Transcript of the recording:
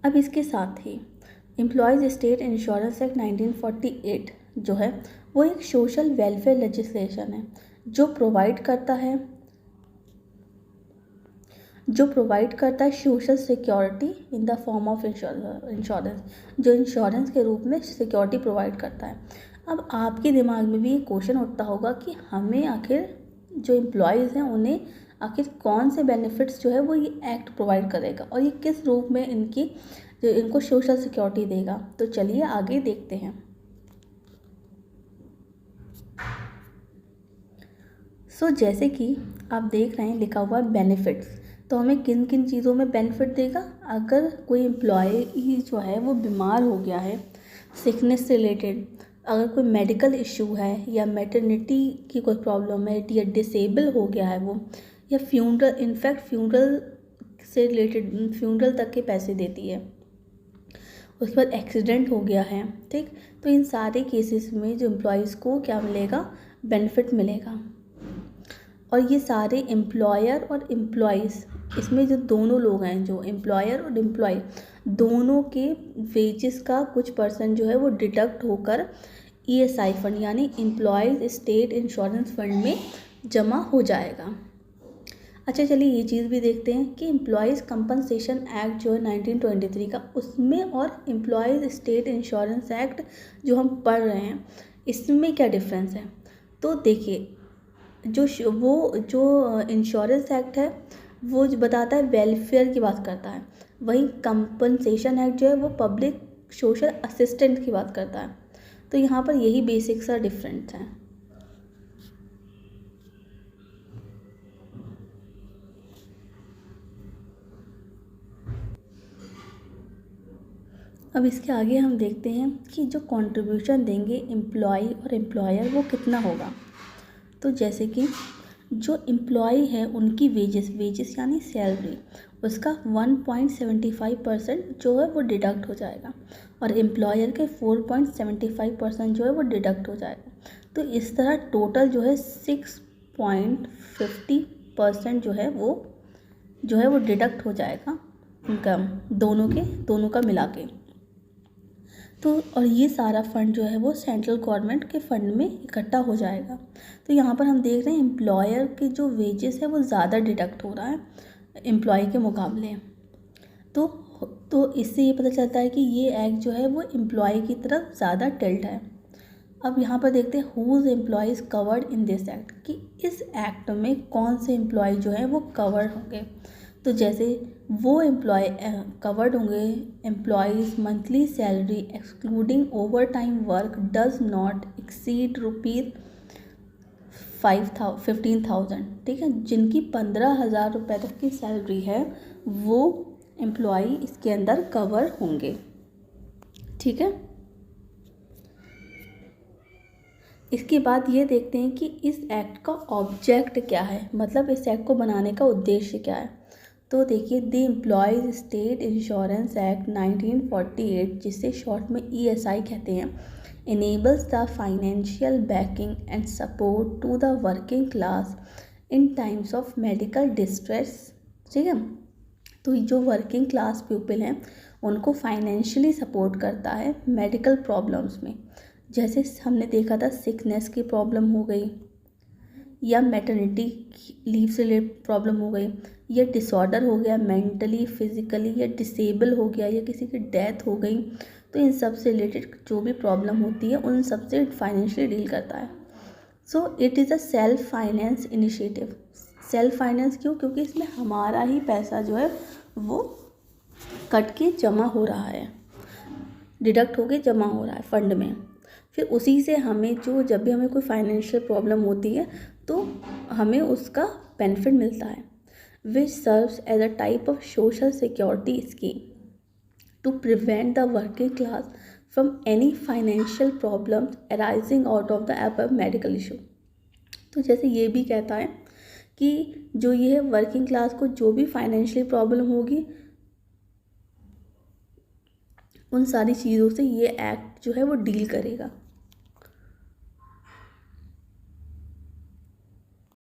अब इसके साथ ही एम्प्लॉयज़ स्टेट इंश्योरेंस एक्ट 1948 जो है वो एक सोशल वेलफेयर लेजिस्लेशन है जो प्रोवाइड करता है social security in the form of insurance, जो इंश्योरेंस के रूप में सिक्योरिटी प्रोवाइड करता है। अब आपके दिमाग में भी ये क्वेश्चन उठता होगा कि हमें आखिर जो एम्प्लॉयज़ हैं उन्हें आखिर कौन से बेनिफिट्स जो है वो ये एक्ट प्रोवाइड करेगा और ये किस रूप में इनको सोशल सिक्योरिटी देगा। तो चलिए आगे देखते हैं। जैसे कि आप देख रहे हैं लिखा हुआ है बेनिफिट्स, तो हमें किन किन चीज़ों में बेनिफिट देगा। अगर कोई एम्प्लॉय जो है वो बीमार हो गया है, सिकनेस से रिलेटेड, अगर कोई मेडिकल इशू है या मैटरनिटी की कोई प्रॉब्लम है या डिसेबल हो गया है वो, या फ्यूनरल से रिलेटेड फ्यूनरल तक के पैसे देती है, उसके बाद एक्सीडेंट हो गया है, ठीक, तो इन सारे केसेस में जो एम्प्लॉयज़ को क्या मिलेगा, बेनिफिट मिलेगा। और ये सारे एम्प्लॉयर और एम्प्लॉयज़, इसमें जो दोनों लोग हैं, जो एम्प्लॉयर और एम्प्लॉय दोनों के वेजेस का कुछ परसेंट जो है वो डिडक्ट होकर ESI फंड यानी एम्प्लॉयज़ स्टेट इंश्योरेंस फंड में जमा हो जाएगा। अच्छा चलिए ये चीज़ भी देखते हैं कि एम्प्लॉयज़ कंपनसेशन एक्ट जो है 1923 का, उसमें और एम्प्लॉयज़ स्टेट इंश्योरेंस एक्ट जो हम पढ़ रहे हैं इसमें क्या डिफरेंस है। तो देखिए जो इंश्योरेंस एक्ट है वो जो बताता है वेलफेयर की बात करता है, वहीं कंपनसेशन एक्ट जो है वो पब्लिक सोशल असिस्टेंट की बात करता है। तो यहाँ पर यही बेसिक सा डिफरेंस है। अब इसके आगे हम देखते हैं कि जो कंट्रीब्यूशन देंगे एम्प्लॉय और एम्प्लॉयर वो कितना होगा। तो जैसे कि जो एम्प्लॉय है उनकी वेजेस यानी सैलरी, उसका 1.75% जो है वो डिडक्ट हो जाएगा और एम्प्लॉयर के 4.75% जो है वो डिडक्ट हो जाएगा। तो इस तरह टोटल जो है 6.50% जो है वो डिडक्ट हो जाएगा उनका, दोनों का मिला के। तो और ये सारा फंड जो है वो सेंट्रल गवर्नमेंट के फंड में इकट्ठा हो जाएगा। तो यहाँ पर हम देख रहे हैं एम्प्लॉयर के जो वेजेस है वो ज़्यादा डिडक्ट हो रहा है एम्प्लॉय के मुकाबले। तो इससे ये पता चलता है कि ये एक्ट जो है वो एम्प्लॉय की तरफ ज़्यादा टिल्ट है। अब यहाँ पर देखते हैं whose employees covered in this act, कि इस एक्ट में कौन से एम्प्लॉय जो है वो कवर्ड होंगे। तो जैसे वो एम्प्लॉय कवर्ड होंगे, employees monthly salary excluding over time work does not exceed ₹15,000, ठीक है, जिनकी 15,000 रुपये तक की सैलरी है वो एम्प्लॉय इसके अंदर कवर होंगे, ठीक है। इसके बाद ये देखते हैं कि इस एक्ट का ऑब्जेक्ट क्या है, मतलब इस एक्ट को बनाने का उद्देश्य क्या है। तो देखिए the employees state insurance act 1948, जिसे शॉर्ट में ESI कहते हैं, enables the financial backing and support to the working class in times of medical distress, ठीक है। तो जो वर्किंग क्लास पीपल हैं उनको फाइनेंशियली सपोर्ट करता है मेडिकल प्रॉब्लम्स में, जैसे हमने देखा था सिकनेस की प्रॉब्लम हो गई या मैटरनिटी लीव से रिलेटेड प्रॉब्लम हो गई या डिसऑर्डर हो गया मेंटली फिजिकली या डिसेबल हो गया या किसी की डेथ हो गई। तो इन सब से रिलेटेड जो भी प्रॉब्लम होती है उन सब से फाइनेंशियली डील करता है। So it is a self finance initiative. Self finance क्यों? क्योंकि इसमें हमारा ही पैसा जो है वो कट के जमा हो रहा है, डिडक्ट होके जमा हो रहा है फंड में। फिर उसी से हमें जब भी हमें कोई फाइनेंशियल प्रॉब्लम होती है तो हमें उसका बेनिफिट मिलता है, which serves as a type of social security scheme to prevent the working class from any financial problem arising out of the above medical issue. तो जैसे ये भी कहता है कि जो ये है वर्किंग क्लास को जो भी फाइनेंशियल प्रॉब्लम होगी उन सारी चीज़ों से ये एक्ट जो है वो डील करेगा।